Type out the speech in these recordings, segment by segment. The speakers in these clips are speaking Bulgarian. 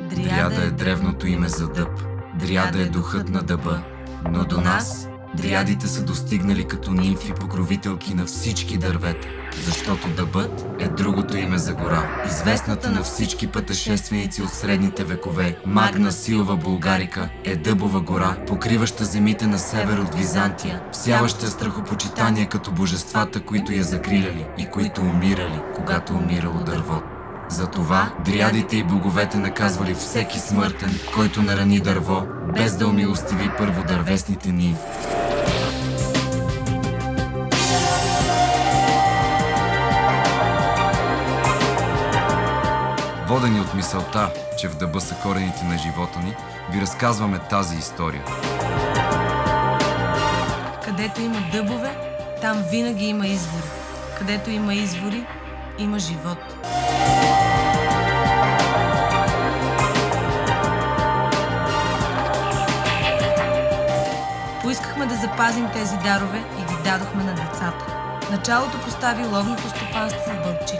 Дриада е древното име за дъб, дриада е духът на дъба, но до нас дриадите са достигнали като нимфи покровителки на всички дървета, защото дъбът е другото име за гора. Известната на всички пътешественици от средните векове Магна Силва Булгарика е дъбова гора, покриваща земите на север от Византия, всяваща страхопочитание като божествата, които я закриляли и които умирали, когато умирало дървото. Затова дриадите и боговете наказвали всеки смъртен, който нарани дърво, без да умилостиви първо дървесните нимфи. Водени от мисълта, че в дъба са корените на живота ни, ви разказваме тази история. Където има дъбове, там винаги има извори. Където има извори, има живот. Поискахме да запазим тези дарове и ги дадохме на децата. Началото постави ловното стопанство в Балчик.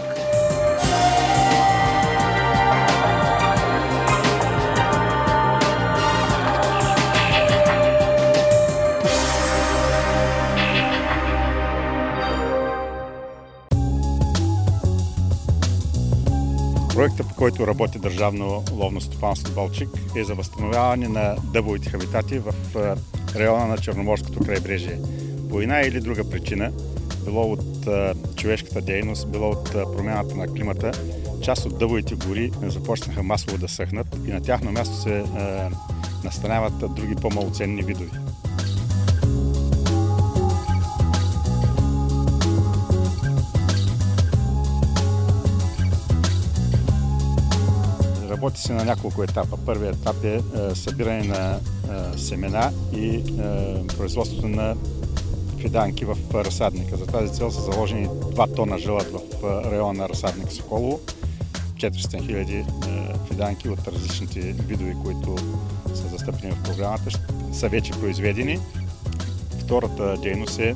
Проектът, по който работи Държавно ловно стопанство Балчик, е за възстановяване на дъбовите хабитати в района на Черноморското крайбрежие. По една или друга причина, било от човешката дейност, било от промяната на климата, част от дъбовите гори започнаха масово да съхнат и на тяхно място се настаняват други по-малоценни видове. Работи се на няколко етапа. Първият етап е събиране на семена и производството на фиданки в разсадника. За тази цел са заложени 2 тона жълъд в района на разсадника Соколово, 400 хиляди фиданки от различните видове, които са застъпени в програмата, са вече произведени. Втората дейност е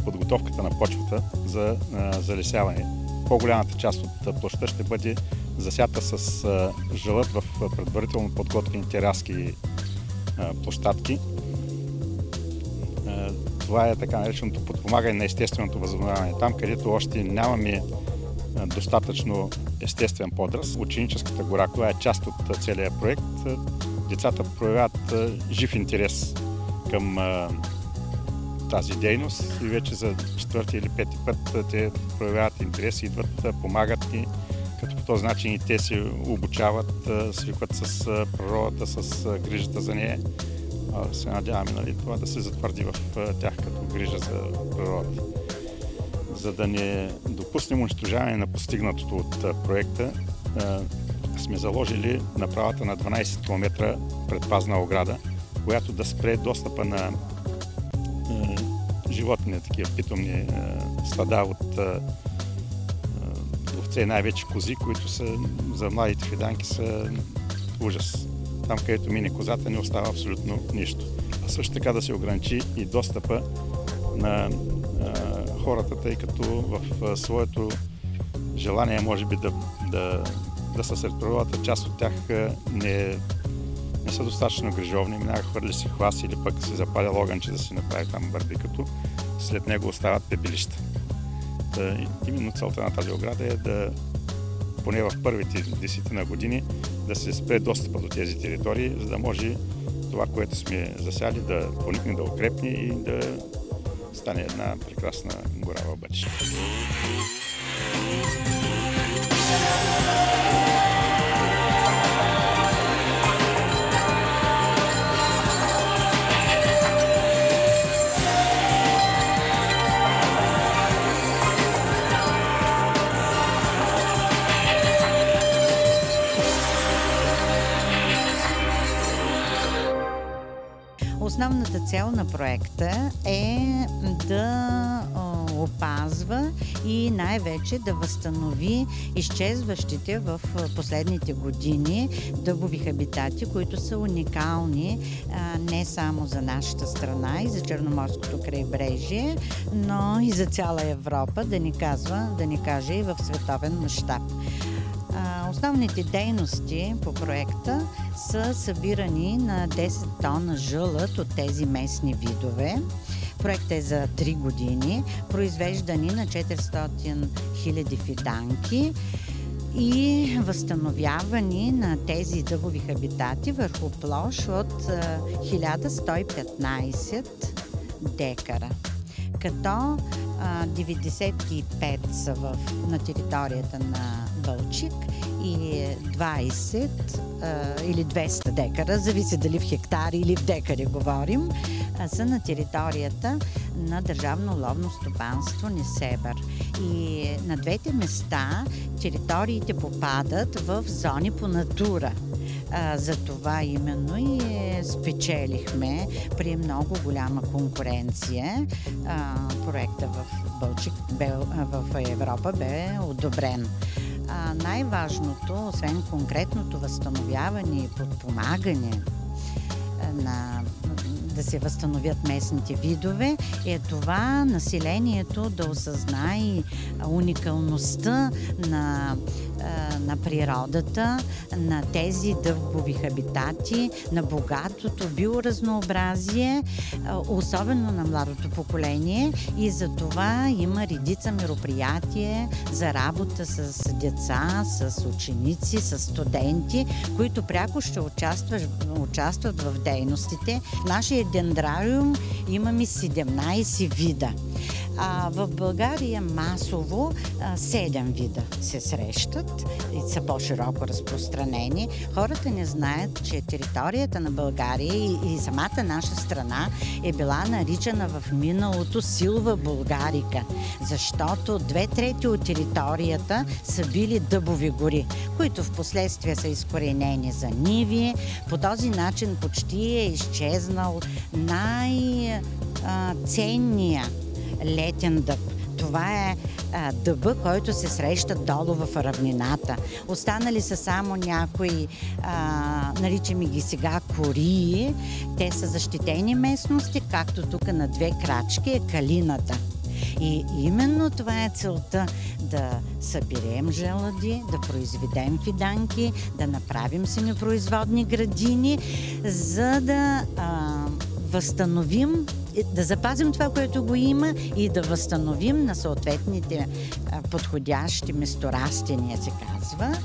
подготовката на почвата за залесяване. По-голямата част от площта ще бъде засята с жълъд в предварително подготвени тераски площадки. Това е така нареченото подпомагане на естественото възобновяване. Там, където още нямаме достатъчно естествен подръст, ученическата гора, това е част от целия проект. Децата проявяват жив интерес към тази дейност и вече за 4-ти или 5-ти път те проявяват интерес и идват, помагат ни, като по този начин и те се обучават, свикват с природата, с грижата за нея. Се надяваме това да се затвърди в тях като грижа за природата. За да не допуснем унищожаване на постигнатото от проекта, сме заложили направата на 12 км предпазна ограда, която да спре достъпа на животни, такива питомни стада от овце, най-вече кози, които са за младите фиданки са ужас. Там, където мине козата, не остава абсолютно нищо. А също така да се ограничи и достъпа на хората, тъй като в своето желание, може би, да са сред природата, част от тях не са достатъчно грижовни, минава, хвърли си хвас или пък се запаля огънче да си направи там барбекюто, след него остават пепелища. Именно целта на тази ограда е да, поне в първите 10 години, да се спре достъпа до тези територии, за да може това, което сме засяли, да поникне, да укрепне и да стане една прекрасна гора в бъдеще. Основната цел на проекта е да опазва и най-вече да възстанови изчезващите в последните години дъбови хабитати, които са уникални не само за нашата страна и за Черноморското крайбрежие, но и за цяла Европа, да ни каже и в световен мащаб. Основните дейности по проекта са събирани на 10 тона жълъд от тези местни видове. Проектът е за 3 години, произвеждани на 400 000 фиданки и възстановявани на тези дъбови хабитати върху площ от 1115 декара. Като 95 са на територията на Балчик и 20 или 200 декара, зависи дали в хектари или в декари говорим, са на територията на Държавно ловно стопанство Несебър. И на двете места териториите попадат в зони по натура. За това именно и спечелихме при много голяма конкуренция. Проекта в Балчик в Европа бе одобрен. Най-важното, освен конкретното възстановяване и подпомагане да се възстановят местните видове, е това населението да осъзнае уникалността на природата, на тези дъбови хабитати, на богатото биоразнообразие, особено на младото поколение, и за това има редица мероприятия за работа с деца, с ученици, с студенти, които пряко ще участват в дейностите. В нашия дендрариум имаме 17 вида. В България масово 7 вида се срещат и са по-широко разпространени. Хората не знаят, че територията на България и самата наша страна е била наричана в миналото Силва Булгарика, защото 2/3 от територията са били дъбови гори, които в последствие са изкоренени за ниви. По този начин почти е изчезнал най-ценния летен дъб. Това е дъба, който се среща долу в равнината. Останали са само някои, наричаме ги сега кории. Те са защитени местности, както тук на 2 крачки е калината. И именно това е целта – да съберем жълъди, да произведем фиданки, да направим семипроизводни градини, за да възстановим, да запазим това, което го има, и да възстановим на съответните подходящи месторастения, се казва,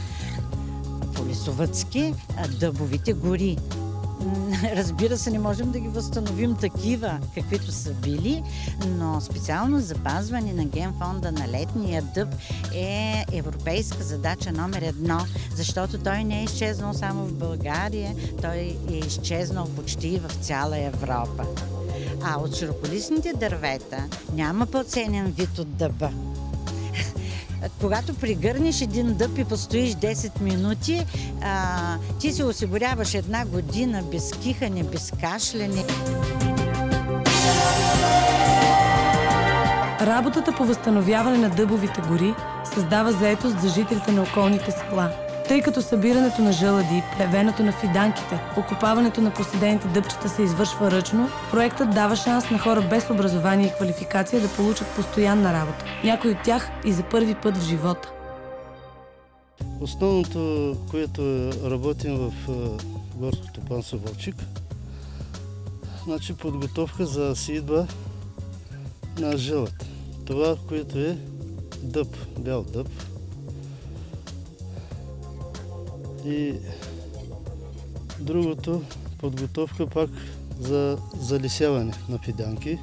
по-лесовъдски, дъбовите гори. Разбира се, не можем да ги възстановим такива, каквито са били, но специално запазване на генфонда на летния дъб е европейска задача номер 1, защото той не е изчезнал само в България, той е изчезнал почти в цяла Европа. А от широколистните дървета няма по-ценен вид от дъба. Когато пригърнеш един дъб и постоиш 10 минути, ти се осигуряваш 1 година без кихане, без кашляне. Работата по възстановяване на дъбовите гори създава заетост за жителите на околните села. Тъй като събирането на жълъди, плевенето на фиданките, окопаването на посадените дъбчета се извършва ръчно, проектът дава шанс на хора без образование и квалификация да получат постоянна работа. Някои от тях и за първи път в живота. Основното, което работим в горското стопанство Балчик, значи подготовка за сеитба на жълъд. Това, което е дъб, бял дъб. И другото, подготовка пак за залесяване на фиданки.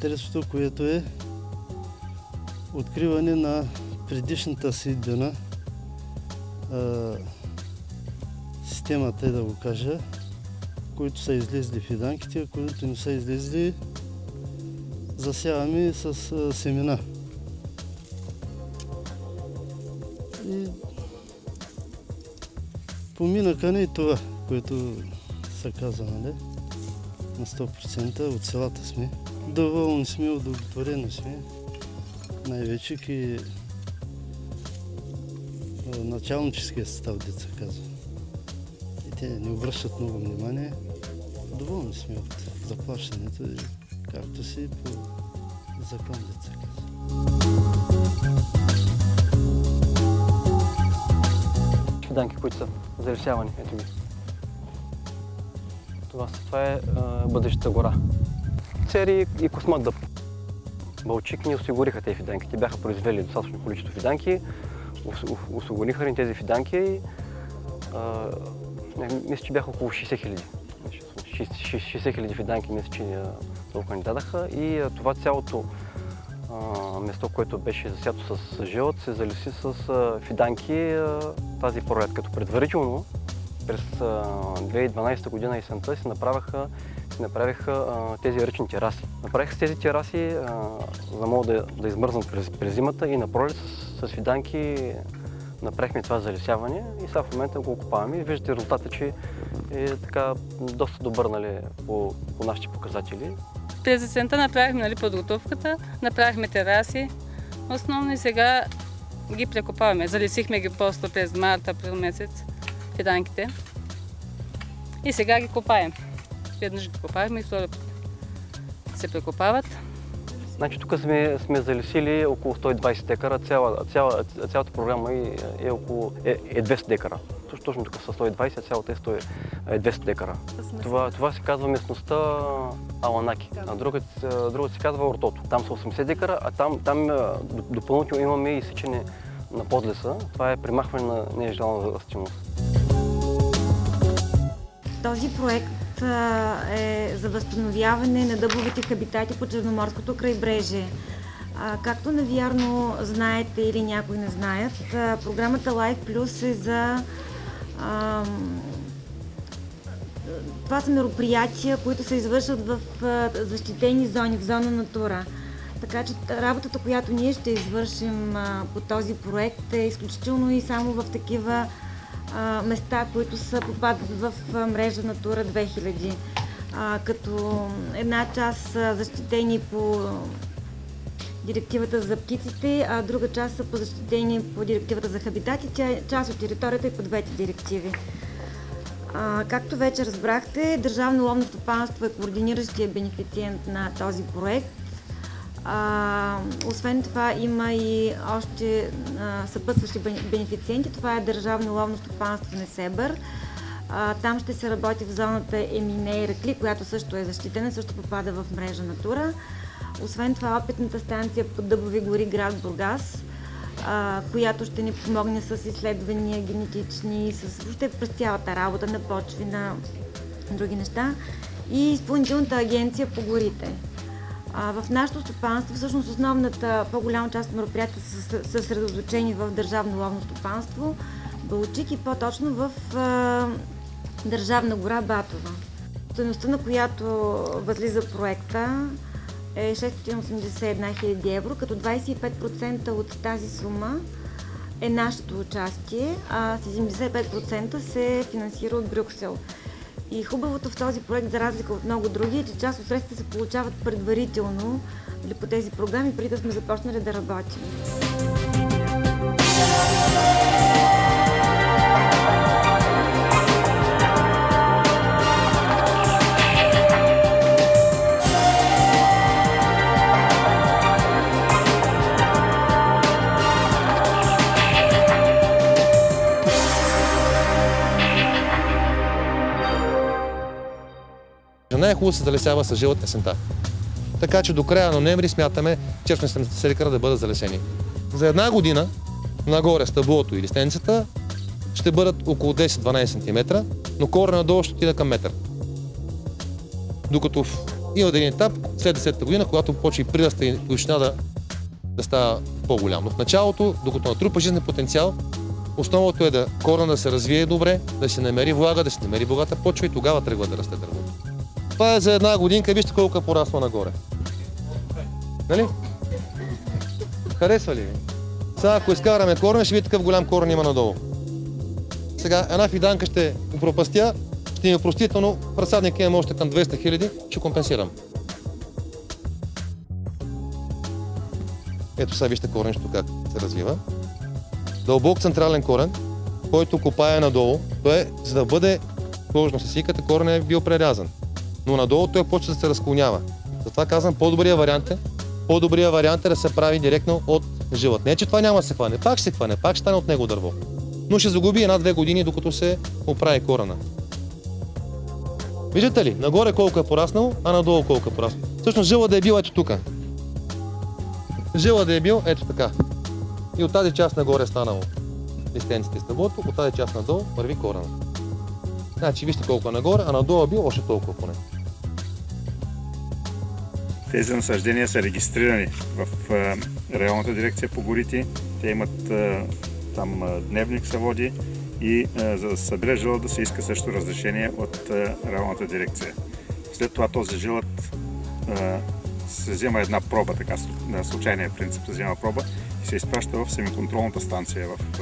Третото, което е откриване на предишната сеитбена системата, да го кажа, които са излезли фиданките, които не са излезли, засяваме с семена. И поминъка и това, което се казва, нали? На 100% от селата сме. Доволни сме, удовлетворени сме. Най-вече и началническия състав, деца казва. И те не обръщат много внимание. Доволни сме от заплащането, както си по закон, деца казва. Фиданки, които са залесявани, ето ги. Това е бъдещата гора. Цери и Космак дъб. Балчик ни осигуриха тези фиданки. Те бяха произвели достатъчно количество фиданки, осигуриха ни тези фиданки. Мисля, че бяха около 60 хиляди. 60 хиляди фиданки, мисля, че толкова ни дадаха. И това цялото место, което беше засято с жълт, се залеси с фиданки тази пролет. Като предварително през 2012 година есента се направиха тези ръчни тераси. Направиха с тези тераси, за да могат да измръзнат през зимата, и на пролет с фиданки направихме това залесяване и сега в момента го окупаваме. Виждате резултата, че е така доста добър, нали, по нашите показатели. През есента направихме, нали, подготовката, направихме тераси. Основно и сега ги прекопаваме. Залесихме ги просто през март, април месец фиданките. И сега ги копаем. Веднъж ги копаем и втори път се прекопават. Значи тук сме залесили около 120 декара. Цялата програма е 200 декара. Точно тук са 120, а цялата е 200 декара. Това се казва местността Аланаки, а другата се казва Ортото. Там са 80 декара, а там допълнително имаме изсичане на подлеса. Това е премахване на нежелана растителност. Този проект е за възстановяване на дъбовите хабитати по Черноморското крайбрежие. Както навярно знаете или някои не знаят, програмата Life Plus е за... Това са мероприятия, които се извършват в защитени зони, в зона Натура. Така че работата, която ние ще извършим по този проект, е изключително и само в такива места, които попадат в мрежа Натура 2000. Като една част защитени по директивата за птиците, а друга част са защитени по директивата за хабитати. Част от територията и по двете директиви. Както вече разбрахте, Държавно ловно стопанство е координиращия бенефициент на този проект. Освен това има и още съпътстващи бенефициенти. Това е Държавно ловно стопанство Несебър. Там ще се работи в зоната Емине и Ракли, която също е защитена, също попада в мрежа Натура. Освен това опитната станция по Дъбови гори, град Бургас, която ще ни помогне с изследвания генетични, въобще през цялата работа на почви, на други неща. И Изпълнителната агенция по горите. В нашето стопанство, всъщност основната по-голяма част от мероприятията са съсредоточени в Държавно ловно стопанство Балчик и по-точно в Държавна гора Батова. Стойността, на която възлиза проекта, е 681 хиляди евро, като 25% от тази сума е нашето участие, а 75% се финансира от Брюксел. И хубавото в този проект, за разлика от много други, е, че част от средствата се получават предварително по тези програми, преди да сме започнали да работим. Най-хубаво се залесява с жълт есента. Така че до края на ноември смятаме 470 декара да бъдат залесени. За една година нагоре стъблото или стеницата ще бъдат около 10-12 см, но корена надолу ще отида към метър. Докато има един етап след 10-та година, когато почва и прираста и площина да става по-голям. Но в началото, докато натрупа жизнен потенциал, основното е да корена да се развие добре, да се намери влага, да се намери богата почва и тогава тръгва да расте дървото. Това е за една годинка, вижте колко е порасло нагоре. Нали? Харесва ли ви? Сега, ако изкараме корен, ще видите какъв голям корен има надолу. Сега една фиданка ще го пропастя, ще ми простително, разсадник имам още към 200 хиляди, ще компенсирам. ето сега вижте коренчето как се развива. Дълбок централен корен, който копае надолу. Той, за да бъде сложно с сиката, корен е бил прерязан. Но надолу той почва да се разклонява. Затова казвам, по-добрият вариант е да се прави директно от жилът. Не, че това няма да се хване, пак ще се хване, пак ще стане от него дърво. Но ще загуби 1-2 години, докато се оправи корена. Виждате ли? Нагоре колко е пораснало, а надолу колко е пораснало. Всъщност жила да е бил ето тук. Жила да е бил ето така. И от тази част нагоре е станало листенците и стъблото, от тази част надолу върви корена. Значи вижте колко е нагоре, а надолу е бил още толкова поне. Тези насаждения са регистрирани в районната дирекция по горите. Те имат там дневник се води и за да се събере жилът да се иска също разрешение от районната дирекция. След това този жилът се взема една проба, така на случайния принцип се взема проба и се изпраща в семиконтролната станция в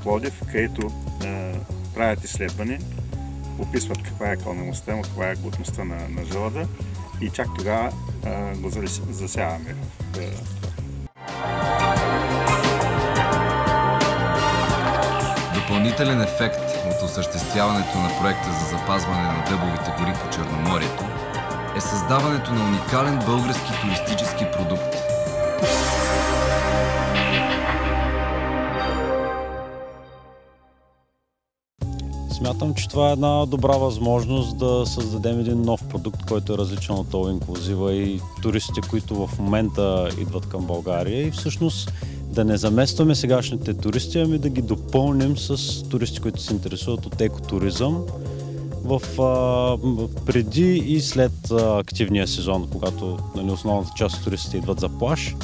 Пловдив, където правят изследване, описват каква е кълнемостта, каква е глутността на жилада и чак тогава го засяваме. Допълнителен ефект от осъществяването на проекта за запазване на дъбовите гори по Черноморието е създаването на уникален български туристически продукт. Смятам, че това е една добра възможност да създадем един нов продукт, който е различен от All Inclusive и туристите, които в момента идват към България и всъщност да не заместваме сегашните туристи, ами да ги допълним с туристи, които се интересуват от екотуризъм преди и след активния сезон, когато основната част от туристите идват за плаж.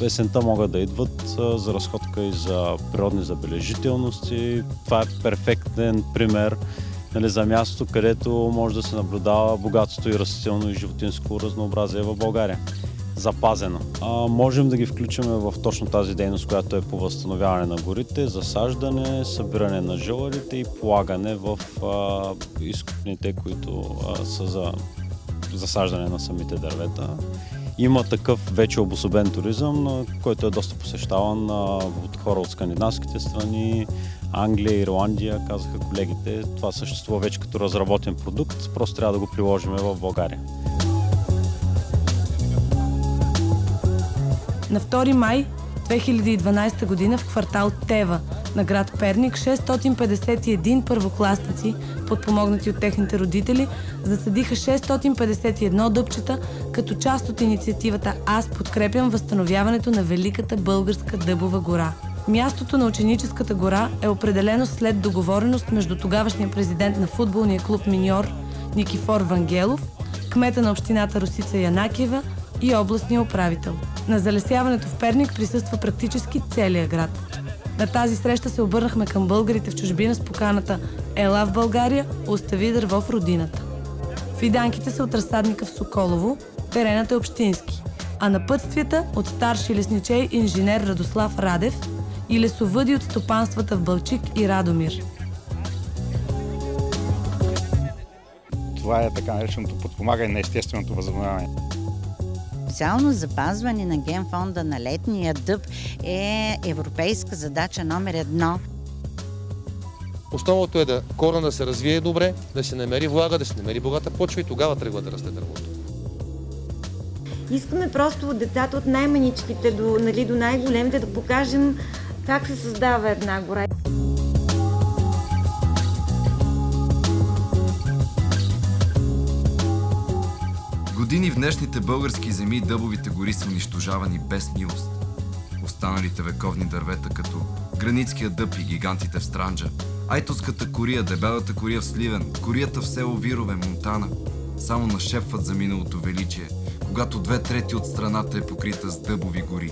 Есента могат да идват за разходка и за природни забележителности. Това е перфектен пример за място, където може да се наблюдава богатство и растително и животинско разнообразие в България. Запазено. Можем да ги включим в точно тази дейност, която е по възстановяване на горите, засаждане, събиране на жиларите и полагане в изкопните, които са за засаждане на самите дървета. Има такъв вече обособен туризъм, който е доста посещаван от хора от скандинавските страни, Англия, Ирландия, казаха колегите. Това съществува вече като разработен продукт, просто трябва да го приложим в България. На 2 май 2012 година в квартал Тева на град Перник 651 първокласници, подпомогнати от техните родители, засадиха 651 дъбчета като част от инициативата "Аз подкрепям възстановяването на Великата българска дъбова гора". Мястото на ученическата гора е определено след договореност между тогавашния президент на футболния клуб "Миньор" Никифор Вангелов, кмета на общината Росица Янакиева и областния управител. На залесяването в Перник присъства практически целият град. На тази среща се обърнахме към българите в чужбина с поканата "Ела в България, остави дърво в родината". Фиданките са от разсадника в Соколово, теренът е общински, а напътствията от старши лесничей инженер Радослав Радев и лесовъди от стопанствата в Балчик и Радомир. Това е така нареченото подпомагане на естественото възобновяване. Специално запазване на генфонда на летния дъб е европейска задача номер 1. Основното е да корена да се развие добре, да се намери влага, да се намери богата почва и тогава тръгва да расте дървото. Искаме просто от децата, от най-маничките до най-големите да покажем как се създава една гора. Години в днешните български земи дъбовите гори са унищожавани без милост. Останалите вековни дървета, като границкия дъб и гигантите в Странджа, айтоската кория, дебелата кория в Сливен, корията в село Вирове, Монтана, само нашепват за миналото величие, когато 2/3 от страната е покрита с дъбови гори.